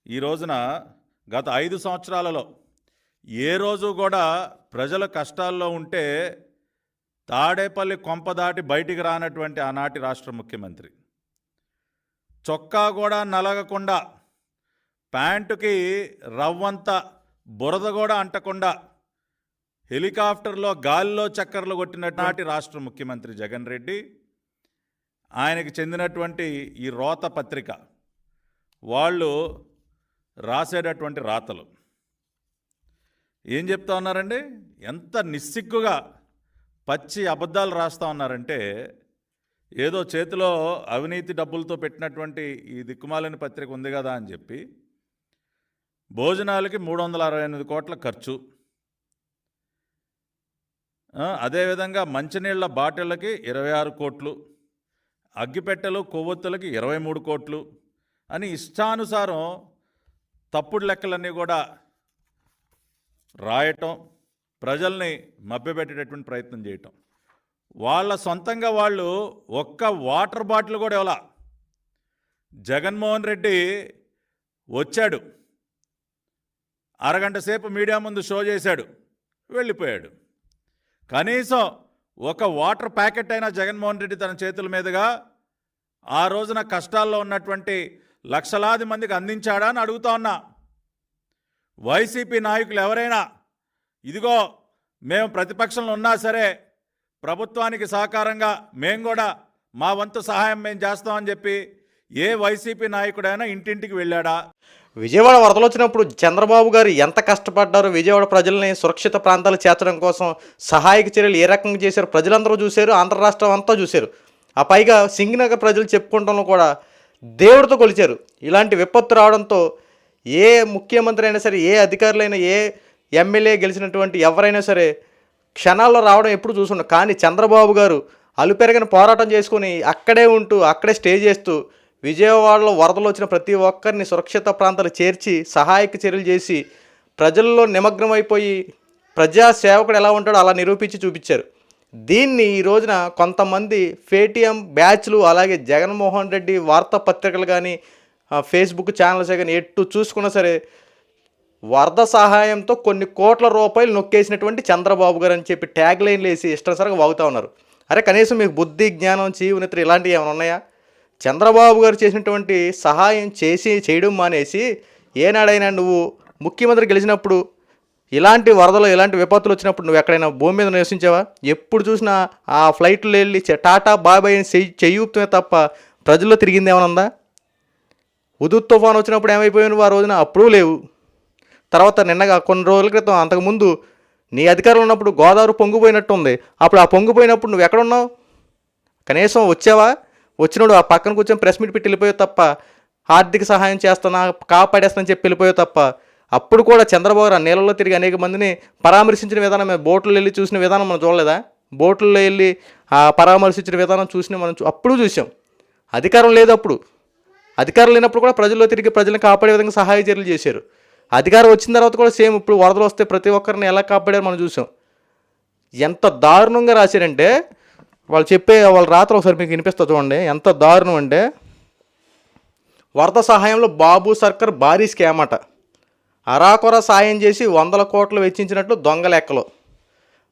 ఈ రోజున గత 5 సంవత్సరాలలో ఏ రోజు కూడా ప్రజల కష్టాల్లో ఉంటే తాడేపల్లి కొంప దాటి బయటికి రానటువంటి ఆనాటి రాష్ట్ర ముఖ్యమంత్రి చొక్కా కూడా నలగకుండా, ప్యాంటుకి రవ్వంత బురద కూడా అంటకుండా హెలికాప్టర్లో గాలిలో చక్కర్లు కొట్టినటువంటి రాష్ట్ర ముఖ్యమంత్రి జగన్ రెడ్డి, ఆయనకి చెందినటువంటి ఈ రోత పత్రిక వాళ్ళు రాసేటటువంటి రాతలు ఏం చెప్తా ఉన్నారండి? ఎంత నిస్సిగ్గుగా పచ్చి అబద్ధాలు రాస్తూ ఉన్నారంటే, ఏదో చేతిలో అవినీతి డబ్బులతో పెట్టినటువంటి ఈ దిక్కుమాలిన పత్రిక ఉంది కదా అని చెప్పి భోజనాలకి 368 కోట్ల ఖర్చు, అదేవిధంగా మంచినీళ్ళ బాటిళ్ళకి 26 కోట్లు, అగ్గిపెట్టెలు కొవ్వొత్తులకి 23 కోట్లు అని ఇష్టానుసారం తప్పుడు లెక్కలన్నీ కూడా రాయటం, ప్రజల్ని మభ్యపెట్టేటటువంటి ప్రయత్నం చేయటం. వాళ్ళ సొంతంగా వాళ్ళు ఒక్క వాటర్ బాటిల్ కూడా ఇవ్వాల. జగన్మోహన్ రెడ్డి వచ్చాడు, అరగంట సేపు మీడియా ముందు షో చేశాడు, వెళ్ళిపోయాడు. కనీసం ఒక వాటర్ ప్యాకెట్ అయినా జగన్మోహన్ రెడ్డి తన చేతుల మీదుగా ఆ రోజున కష్టాల్లో ఉన్నటువంటి లక్షలాది మందికి అందించాడా అని అడుగుతా ఉన్నా. వైసీపీ నాయకులు ఎవరైనా ఇదిగో మేము ప్రతిపక్షంలో ఉన్నా సరే ప్రభుత్వానికి సహకారంగా మేము కూడా మా వంతు సహాయం మేము చేస్తామని చెప్పి ఏ వైసీపీ నాయకుడైనా ఇంటింటికి వెళ్ళాడా? విజయవాడ వరదలు వచ్చినప్పుడు చంద్రబాబు గారు ఎంత కష్టపడ్డారో, విజయవాడ ప్రజల్ని సురక్షిత ప్రాంతాలు చేర్చడం కోసం సహాయక చర్యలు ఏ రకంగా చేశారు ప్రజలందరూ చూశారు, ఆంధ్ర రాష్ట్రం అంతా చూశారు. ఆ పైగా సింగనగర్ ప్రజలు చెప్పుకుంటాను కూడా దేవుడితో కొలిచారు. ఇలాంటి విపత్తు రావడంతో ఏ ముఖ్యమంత్రి అయినా సరే, ఏ అధికారులైనా, ఏ ఎమ్మెల్యే గెలిచినటువంటి ఎవరైనా సరే క్షణాల్లో రావడం ఎప్పుడు చూసున్నాం. కానీ చంద్రబాబు గారు అలుపెరగని పోరాటం చేసుకొని అక్కడే ఉంటూ అక్కడే స్టే చేస్తూ విజయవాడలో వరదలు వచ్చిన ప్రతి ఒక్కరిని సురక్షిత ప్రాంతాలు చేర్చి సహాయక చర్యలు చేసి ప్రజల్లో నిమగ్నమైపోయి ప్రజాసేవకుడు ఎలా ఉంటాడో అలా నిరూపించి చూపించారు. దీన్ని ఈ రోజున కొంతమంది పేటీఎం బ్యాచ్లు, అలాగే జగన్మోహన్ రెడ్డి వార్తాపత్రికలు కానీ ఫేస్బుక్ ఛానల్స్ కానీ ఎటు చూసుకున్నా సరే వరద సహాయంతో కొన్ని కోట్ల రూపాయలు నొక్కేసినటువంటి చంద్రబాబు గారు అని చెప్పి ట్యాగ్ లైన్లు వేసి ఇష్టసరిగా వాగుతూ ఉన్నారు. అరే కనీసం మీకు బుద్ధి, జ్ఞానం, చీవునిత్ర ఇలాంటివి ఏమైనా ఉన్నాయా? చంద్రబాబు గారు చేసినటువంటి సహాయం చేయడం మానేసి ఏనాడైనా నువ్వు ముఖ్యమంత్రి గెలిచినప్పుడు ఇలాంటి వరదలు, ఇలాంటి విపత్తులు వచ్చినప్పుడు నువ్వు ఎక్కడైనా భూమి మీద నివసించావా? ఎప్పుడు చూసినా ఆ ఫ్లైట్లో వెళ్ళి టాటా బాబాయ్ చెయ్యూపుతమే తప్ప ప్రజల్లో తిరిగింది ఏమైనా ఉందా? ఉదుత్ తుఫాన్ వచ్చినప్పుడు ఏమైపోయావు ఆ రోజున? అప్పుడు లేవు. తర్వాత నిన్నగా కొన్ని రోజుల క్రితం అంతకుముందు నీ అధికారంలో ఉన్నప్పుడు గోదావరి పొంగిపోయినట్టు ఉంది. అప్పుడు ఆ పొంగిపోయినప్పుడు నువ్వు ఎక్కడున్నావు? కనీసం వచ్చావా? వచ్చినప్పుడు ఆ పక్కన కూర్చొని ప్రెస్ మీట్ పెట్టి వెళ్ళిపోయావు తప్ప, ఆర్థిక సహాయం చేస్తున్నా కాపాడేస్తానని చెప్పి వెళ్ళిపోయావు తప్ప. అప్పుడు కూడా చంద్రబాబు గారు నీళ్ళలో తిరిగి అనేక మందిని పరామర్శించిన విధానం, బోట్లో వెళ్ళి చూసిన విధానం మనం చూడలేదా? బోట్లో వెళ్ళి పరామర్శించిన విధానం చూసిన మనం అప్పుడు చూసాం. అధికారం లేదు అప్పుడు. అధికారం లేనప్పుడు కూడా ప్రజల్లో తిరిగి ప్రజలను కాపాడే విధంగా సహాయ చర్యలు చేశారు. అధికారం వచ్చిన తర్వాత కూడా సేమ్ ఇప్పుడు వరదలు వస్తే ప్రతి ఒక్కరిని ఎలా కాపాడారో మనం చూసాం. ఎంత దారుణంగా రాశారంటే వాళ్ళ రాత్రి ఒకసారి మీకు వినిపిస్తా చూడండి. ఎంత దారుణం అంటే, వరద సహాయంలో బాబు సర్కార్ భారీ స్కామ్ అట. అరాకొర సాయం చేసి 100 కోట్లు వెచ్చించినట్లు దొంగ లెక్కలు.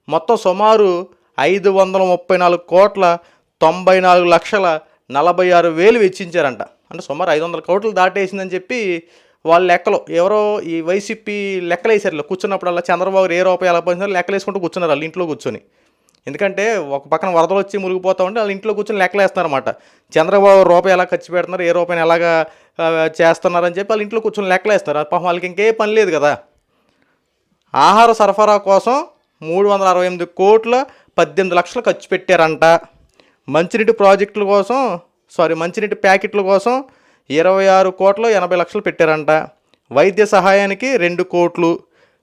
మొత్తం సుమారు 534 కోట్ల 94 లక్షల 46,000 వెచ్చించారంట. అంటే సుమారు 500 కోట్లు దాటేసిందని చెప్పి వాళ్ళ లెక్కలు. ఎవరో ఈ వైసీపీ లెక్కలు వేసారు. కూర్చున్నప్పుడల్లా చంద్రబాబు ఏ రూపాయి ఎలా పోయినారో లెక్కలు వేసుకుంటూ కూర్చున్నారు వాళ్ళు ఇంట్లో కూర్చొని. ఎందుకంటే ఒక పక్కన వరదలు వచ్చి మునిగిపోతా ఉంటే వాళ్ళ ఇంట్లో కూర్చొని లెక్కలు వేస్తున్నారన్నమాట. చంద్రబాబు రూపాయి ఎలా ఖర్చు పెడుతున్నారు, ఏ రూపాయిని ఎలాగా చేస్తున్నారని చెప్పి వాళ్ళ ఇంట్లో కూర్చొని లెక్కలు వేస్తారు. పాపం వాళ్ళకి ఇంకే పని లేదు కదా. ఆహార సరఫరా కోసం 368 కోట్ల 18 లక్షలు ఖర్చు పెట్టారంట. మంచినీటి ప్రాజెక్టుల కోసం మంచినీటి ప్యాకెట్ల కోసం 26 కోట్ల 80 లక్షలు పెట్టారంట. వైద్య సహాయానికి 2 కోట్లు,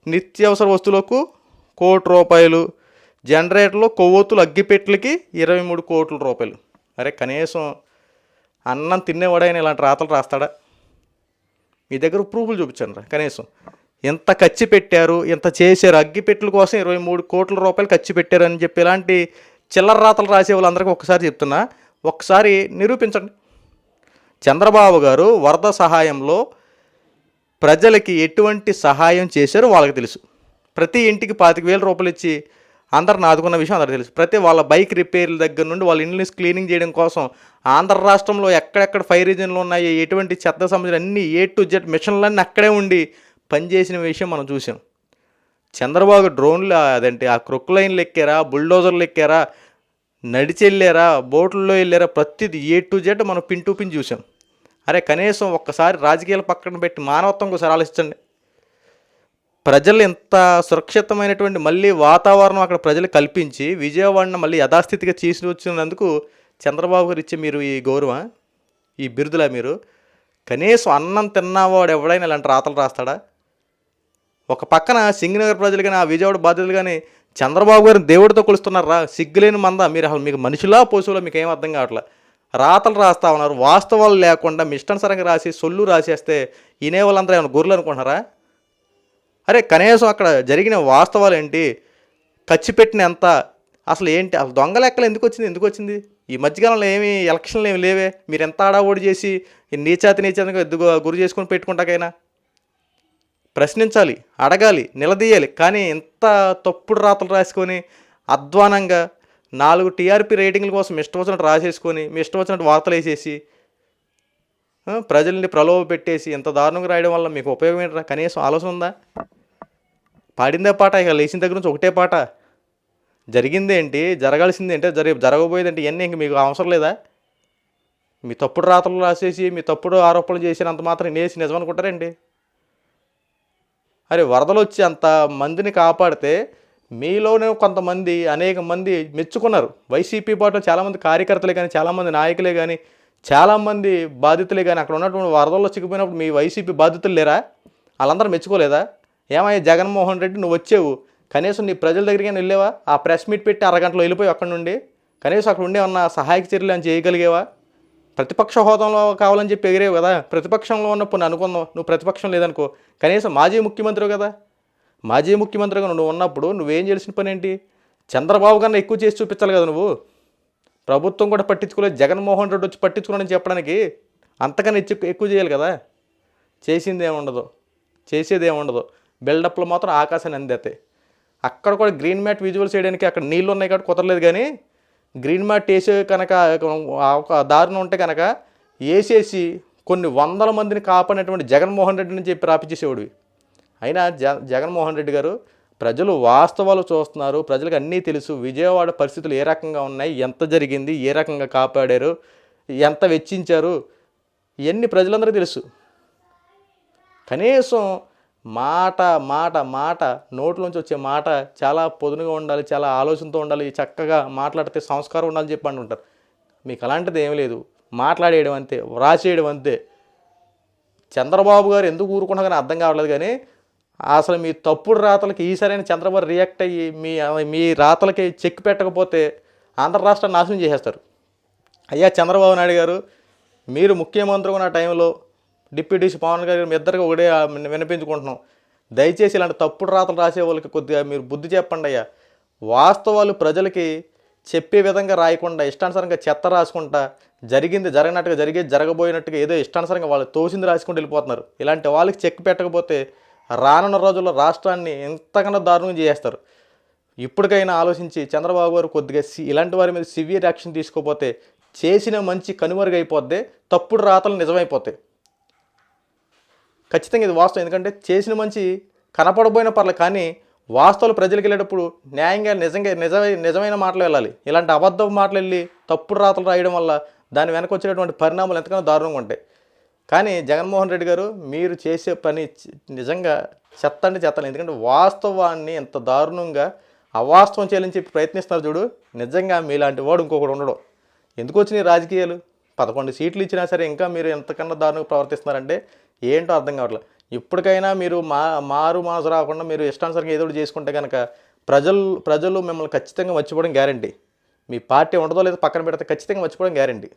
నిత్యావసర వస్తువులకు 1 కోటి రూపాయలు, జనరేటర్లు, కొవ్వొత్తులు, అగ్గిపెట్లకి 23 కోట్ల రూపాయలు. అరే కనీసం అన్నం తినేవాడైనా ఇలాంటి రాతలు రాస్తాడా? మీ దగ్గర ప్రూఫ్లు చూపించండి. కనీసం ఎంత ఖర్చు పెట్టారు, ఎంత చేశారు, అగ్గిపెట్టెల కోసం 23 కోట్ల రూపాయలు ఖర్చు పెట్టారని చెప్పి ఇలాంటి చిల్లర రాతలు రాసే వాళ్ళందరికీ ఒక్కసారి చెప్తున్నా, ఒక్కసారి నిరూపించండి. చంద్రబాబు గారు వరద సహాయంలో ప్రజలకి ఎటువంటి సహాయం చేశారో వాళ్ళకి తెలుసు. ప్రతి ఇంటికి 25,000 రూపాయలు ఇచ్చి అందరిని ఆదుకున్న విషయం అందరికీ తెలుసు. ప్రతి వాళ్ళ బైక్ రిపేర్ల దగ్గర నుండి వాళ్ళ ఇల్లుని క్లీనింగ్ చేయడం కోసం ఆంధ్ర రాష్ట్రంలో ఎక్కడెక్కడ ఫైర్ రీజన్లు ఉన్నాయి, ఎటువంటి చెత్త సమస్యలు అన్నీ A to Z మిషన్లన్నీ అక్కడే ఉండి పనిచేసిన విషయం మనం చూసాం. చంద్రబాబు డ్రోన్లు అదంటే ఆ క్రొక్లైన్లు ఎక్కారా, బుల్డోజర్లు ఎక్కారా, నడిచి వెళ్ళారా, బోట్లలో వెళ్ళారా, ప్రతిది A to Z మనం పిన్ టు పిన్ చూసాం. అరే కనీసం ఒక్కసారి రాజకీయాలు పక్కన పెట్టి మానవత్వం ఒకసారి ఆలోచించండి. ప్రజలు ఎంత సురక్షితమైనటువంటి మళ్ళీ వాతావరణం అక్కడ ప్రజలు కల్పించి విజయవాడను మళ్ళీ యథాస్థితిగా తీసుకొచ్చినందుకు చంద్రబాబు గారు ఇచ్చే మీరు ఈ గౌరవం, ఈ బిరుదులా మీరు? కనీసం అన్నం తిన్నవాడు ఎవడైనా ఇలాంటి రాతలు రాస్తాడా? ఒక పక్కన సింగనగర్ ప్రజలు కానీ ఆ విజయవాడ బాధ్యతలు కానీ చంద్రబాబు గారిని దేవుడితో కొలుస్తున్నారా? సిగ్గులేని మంద మీరు. అసలు మీకు మనుషులా పశువులా మీకు ఏం అర్థం కావట్లా. రాతలు రాస్తా ఉన్నారు, వాస్తవాలు లేకుండా మీ ఇష్టానుసారంగా రాసి సొల్లు రాసేస్తే వినే వాళ్ళందరూ ఏమైనా గొర్రెలు అనుకుంటున్నారా? అరే కనీసం అక్కడ జరిగిన వాస్తవాలు ఏంటి, ఖర్చు పెట్టిన ఎంత, అసలు ఏంటి, అసలు దొంగ లెక్కలు ఎందుకు వచ్చింది? ఈ మధ్యకాలంలో ఏమి ఎలక్షన్లు ఏమి లేవే, మీరు ఎంత ఆడాఓడి చేసి నీచాతిగా గురి చేసుకొని పెట్టుకుంటాకైనా ప్రశ్నించాలి, అడగాలి, నిలదీయాలి. కానీ ఇంత తప్పుడు రాతలు రాసుకొని అధ్వానంగా 4 TRP రేటింగ్ల కోసం ఇష్టం వచ్చినట్టు రాసేసుకొని మీ ఇష్టం వచ్చినట్టు వార్తలు వేసేసి ప్రజల్ని ప్రలోభ పెట్టేసి ఇంత దారుణంగా రాయడం వల్ల మీకు ఉపయోగం ఏంటరా? కనీసం ఆలోచన ఉందా? పాడిందే పాట, ఇక లేచిన దగ్గర నుంచి ఒకటే పాట. జరిగిందేంటి, జరగాల్సింది ఏంటి, జరగబోయేదేంటి, ఇవన్నీ ఇంక మీకు అవసరం లేదా? మీ తప్పుడు రాతలు రాసేసి మీ తప్పుడు ఆరోపణలు చేసినంత మాత్రం నేసి నిజమనుకుంటారండి? అరే వరదలు వచ్చి అంత మందిని కాపాడితే మీలోనే కొంతమంది అనేక మంది మెచ్చుకున్నారు. వైసీపీ పార్టీలో చాలామంది కార్యకర్తలే కానీ, చాలామంది నాయకులే కానీ, చాలామంది బాధితులే కానీ అక్కడ ఉన్నటువంటి వరదల్లో చిక్కిపోయినప్పుడు మీ వైసీపీ బాధితులు లేరా? వాళ్ళందరూ మెచ్చుకోలేదా? ఏమయ్యా జగన్మోహన్ రెడ్డి నువ్వు వచ్చావు, కనీసం నీ ప్రజల దగ్గరికి వెళ్ళేవా? ఆ ప్రెస్ మీట్ పెట్టి అరగంటలో వెళ్ళిపోయి అక్కడి నుండి కనీసం అక్కడ ఉండే ఉన్న సహాయక చర్యలు అని చేయగలిగేవా? ప్రతిపక్ష హోదాలో కావాలని చెప్పి ఎగిరేవు కదా. ప్రతిపక్షంలో ఉన్నప్పుడు అనుకుందాం, నువ్వు ప్రతిపక్షం లేదనుకో, కనీసం మాజీ ముఖ్యమంత్రి కదా. మాజీ ముఖ్యమంత్రిగా నువ్వు ఉన్నప్పుడు నువ్వేం చేయాల్సిన పని ఏంటి? చంద్రబాబు కన్నా ఎక్కువ చేసి చూపించాలి కదా నువ్వు. ప్రభుత్వం కూడా పట్టించుకోలేదు, జగన్మోహన్ రెడ్డి వచ్చి పట్టించుకోనని చెప్పడానికి అంతకన్నా ఎక్కువ చేయాలి కదా. చేసేది ఏముండదు. బిల్డప్లో మాత్రం ఆకాశాన్ని అందేతాయి. అక్కడ కూడా గ్రీన్ మ్యాట్ విజువల్స్ చేయడానికి అక్కడ నీళ్ళు ఉన్నాయి కాబట్టి కుదరలేదు. కానీ గ్రీన్ మ్యాట్ వేసే కనుక ఒక దారుణం ఉంటే కనుక వేసేసి కొన్ని వందల మందిని కాపాడినటువంటి జగన్మోహన్ రెడ్డి నుంచి చెప్పి రాపించేసేవాడివి. అయినా జగన్మోహన్ రెడ్డి గారు ప్రజలు వాస్తవాలు చూస్తున్నారు, ప్రజలకు అన్నీ తెలుసు. విజయవాడ పరిస్థితులు ఏ రకంగా ఉన్నాయి, ఎంత జరిగింది, ఏ రకంగా కాపాడారు, ఎంత వెచ్చించారు, ఇవన్నీ ప్రజలందరికీ తెలుసు. కనీసం మాట నోట్లోంచి వచ్చే మాట చాలా పొదునుగా ఉండాలి, చాలా ఆలోచనతో ఉండాలి, చక్కగా మాట్లాడితే సంస్కారం ఉండాలని చెప్పి అంటుంటారు. మీకు అలాంటిది ఏమీ లేదు. మాట్లాడేయడం అంతే, వ్రాసేయడం అంతే. చంద్రబాబు గారు ఎందుకు ఊరుకున్నా కానీ అర్థం కావట్లేదు. కానీ అసలు మీ తప్పుడు రాతలకి ఈసారైనా చంద్రబాబు రియాక్ట్ అయ్యి మీ రాతలకి చెక్ పెట్టకపోతే ఆంధ్ర రాష్ట్రాన్ని నాశనం చేసేస్తారు. అయ్యా చంద్రబాబు నాయుడు గారు, మీరు ముఖ్యమంత్రి ఉన్న టైంలో డిప్యూటీసీ పవన్ గారు మీ ఇద్దరికి ఒకటే వినిపించుకుంటున్నాం. దయచేసి ఇలాంటి తప్పుడు రాతలు రాసే వాళ్ళకి కొద్దిగా మీరు బుద్ధి చెప్పండి అయ్యా. వాస్తవాలు ప్రజలకి చెప్పే విధంగా రాయకుండా ఇష్టానుసారంగా చెత్త రాసుకుంటా జరిగింది జరగనట్టుగా జరగబోయినట్టుగా ఏదో ఇష్టానుసారంగా వాళ్ళు తోసింది రాసుకుంటూ వెళ్ళిపోతున్నారు. ఇలాంటి వాళ్ళకి చెక్ పెట్టకపోతే రానున్న రోజుల్లో రాష్ట్రాన్ని ఎంతకన్నా దారుణంగా చేస్తారు. ఇప్పటికైనా ఆలోచించి చంద్రబాబు గారు కొద్దిగా ఇలాంటి వారి మీద సివియర్ యాక్షన్ తీసుకోకపోతే చేసిన మంచి కనుమరుగైపోద్ది, తప్పుడు రాతలు నిజమైపోతాయి. ఖచ్చితంగా ఇది వాస్తవం. ఎందుకంటే చేసిన మంచి కనపడబోయిన పర్లేదు, కానీ వాస్తవాలు ప్రజలకు వెళ్ళేటప్పుడు న్యాయంగా నిజమైన మాటలు వెళ్ళాలి. ఇలాంటి అబద్ధపు మాటలు వెళ్ళి తప్పుడు రాతలు రాయడం వల్ల దాని వెనక వచ్చేటటువంటి పరిణామాలు ఎంతగానో దారుణంగా ఉంటాయి. కానీ జగన్మోహన్ రెడ్డి గారు మీరు చేసే పని నిజంగా చెత్తని. ఎందుకంటే వాస్తవాన్ని ఎంత దారుణంగా అవాస్తవం చేయాలని చెప్పి ప్రయత్నిస్తున్నారు చూడు. నిజంగా మీలాంటి వాడు ఇంకొకడు ఉండడం. ఎందుకు వచ్చినాయి రాజకీయాలు? 11 సీట్లు ఇచ్చినా సరే ఇంకా మీరు ఎంతకన్నా దారుణంగా ప్రవర్తిస్తున్నారంటే ఏంటో అర్థం కావట్లేదు. ఇప్పటికైనా మీరు మారు మనసు రాకుండా మీరు ఇష్టానుసారంగా ఏదో చేసుకుంటే కనుక ప్రజలు మిమ్మల్ని ఖచ్చితంగా మర్చిపోవడం గ్యారంటీ. మీ పార్టీ ఉండదో లేదో పక్కన పెడితే ఖచ్చితంగా మర్చిపోవడం గ్యారంటీ.